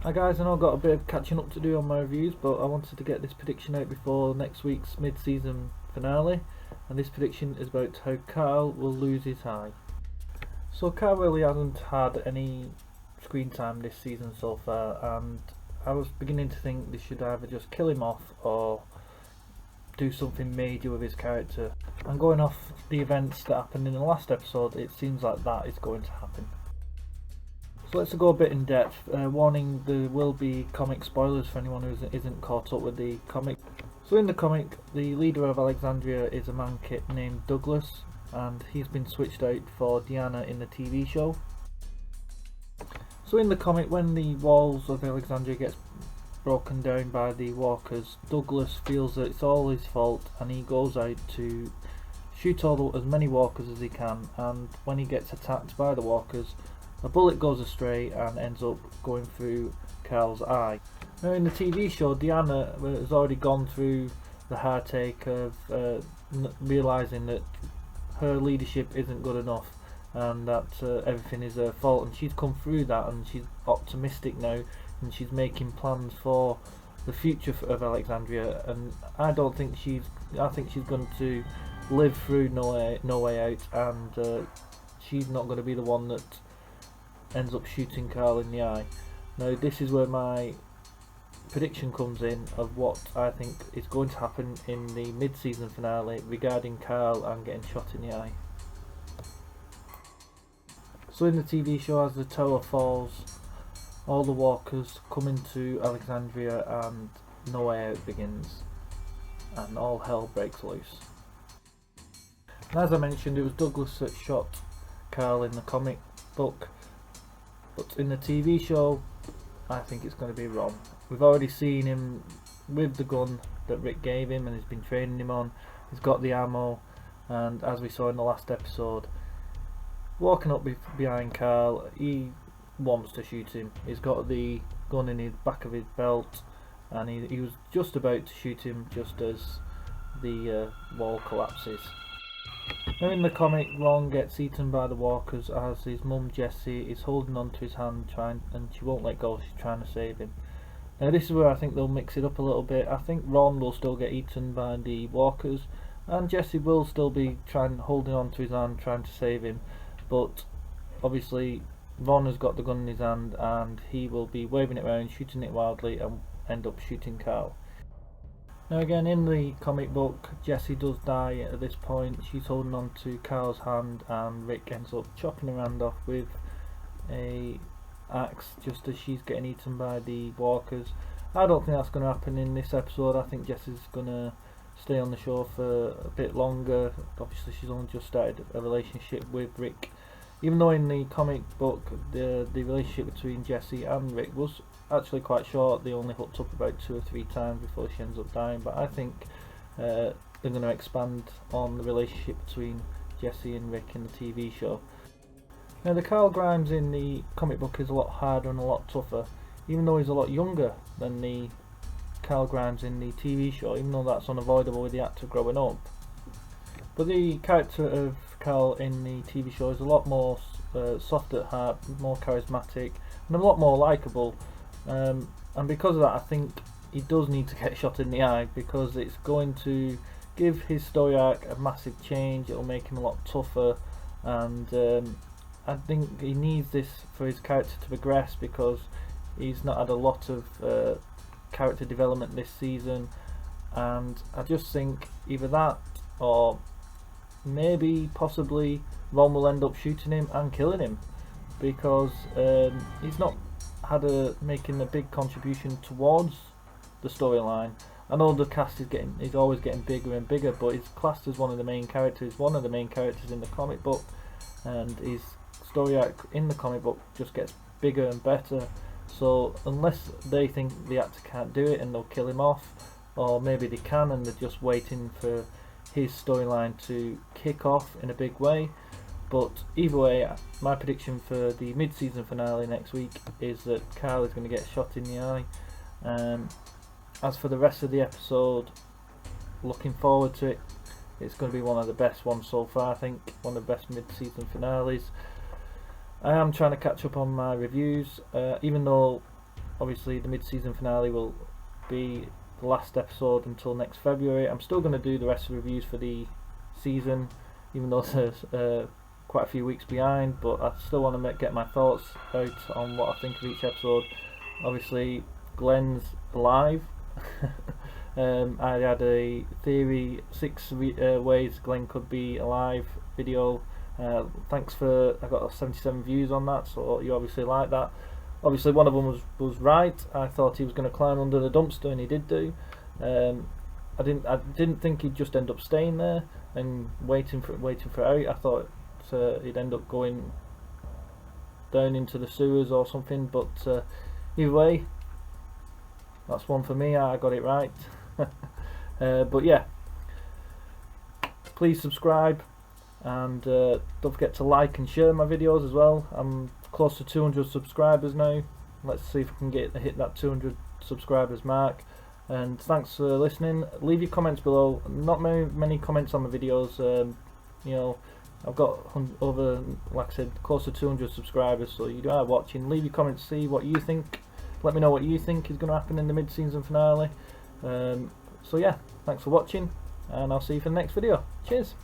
Hi guys, I know I've got a bit of catching up to do on my reviews, but I wanted to get this prediction out before next week's mid-season finale, and this prediction is about how Carl will lose his eye. So Carl really hasn't had any screen time this season so far, and I was beginning to think they should either just kill him off or do something major with his character. And going off the events that happened in the last episode, it seems like that is going to happen. So let's go a bit in depth. Warning, there will be comic spoilers for anyone who isn't caught up with the comic. So in the comic, the leader of Alexandria is a man named Douglas, and he's been switched out for Diana in the TV show. So in the comic, when the walls of Alexandria gets broken down by the walkers, Douglas feels that it's all his fault, and he goes out to shoot as many walkers as he can, and when he gets attacked by the walkers, a bullet goes astray and ends up going through Carl's eye. Now in the TV show, Diana has already gone through the heartache of realising that her leadership isn't good enough and that everything is her fault, and she's come through that and she's optimistic now and she's making plans for the future of Alexandria, and I think she's going to live through No Way Out, and she's not going to be the one that ends up shooting Carl in the eye. Now this is where my prediction comes in of what I think is going to happen in the mid-season finale regarding Carl and getting shot in the eye. So in the TV show, as the tower falls, all the walkers come into Alexandria and No Way Out begins and all hell breaks loose. And as I mentioned, it was Douglas that shot Carl in the comic book, but in the TV show I think it's going to be Ron. We've already seen him with the gun that Rick gave him and has been training him on. He's got the ammo, and as we saw in the last episode, walking up behind Carl, he wants to shoot him. He's got the gun in the back of his belt, and he was just about to shoot him just as the wall collapses. Now in the comic, Ron gets eaten by the walkers as his mum Jessie is holding on to his hand and she won't let go, she's trying to save him. Now this is where I think they'll mix it up a little bit. I think Ron will still get eaten by the walkers and Jessie will still be holding on to his hand trying to save him, but obviously Ron has got the gun in his hand and he will be waving it around, shooting it wildly, and end up shooting Carl. Now again, in the comic book, Jessie does die at this point. She's holding on to Carl's hand and Rick ends up chopping her hand off with a axe just as she's getting eaten by the walkers. I don't think that's going to happen in this episode. I think Jessie's going to stay on the show for a bit longer. Obviously she's only just started a relationship with Rick, even though in the comic book the relationship between Jessie and Rick was actually quite short. They only hooked up about 2 or 3 times before she ends up dying, but I think they're going to expand on the relationship between Jessie and Rick in the TV show. Now the Carl Grimes in the comic book is a lot harder and a lot tougher, even though he's a lot younger than the Carl Grimes in the TV show, even though that's unavoidable with the actor growing up. But the character of Carl in the TV show is a lot more soft at heart, more charismatic, and a lot more likeable. And because of that, I think he does need to get shot in the eye, because it's going to give his story arc a massive change. It'll make him a lot tougher, and I think he needs this for his character to progress, because he's not had a lot of character development this season, and I just think either that or maybe possibly Ron will end up shooting him and killing him, because he's not making a big contribution towards the storyline. I know the cast is always getting bigger and bigger, but he's classed as one of the main characters in the comic book, and his story arc in the comic book just gets bigger and better. So unless they think the actor can't do it and they'll kill him off, or maybe they can and they're just waiting for his storyline to kick off in a big way. But either way, my prediction for the mid-season finale next week is that Carl is going to get shot in the eye. As for the rest of the episode, looking forward to it. It's going to be one of the best ones so far, I think, one of the best mid-season finales. I am trying to catch up on my reviews, even though obviously the mid-season finale will be the last episode until next February. I'm still going to do the rest of the reviews for the season, even though there's quite a few weeks behind, but I still want to get my thoughts out on what I think of each episode. Obviously Glenn's alive. I had a theory, 6 ways Glenn could be alive video. Thanks for, I got 77 views on that, so you obviously like that. Obviously one of them was right. I thought he was going to climb under the dumpster, and he did do. I didn't think he'd just end up staying there and waiting for it out. I thought he'd end up going down into the sewers or something, but either way, that's one for me. I got it right. But yeah, please subscribe, and don't forget to like and share my videos as well. I'm close to 200 subscribers now. Let's see if we can hit that 200 subscribers mark. And thanks for listening. Leave your comments below. Not many comments on my videos. You know, I've got over, like I said, close to 200 subscribers, so you are watching. Leave your comments, see what you think. Let me know what you think is going to happen in the mid-season finale. So yeah, thanks for watching, and I'll see you for the next video. Cheers.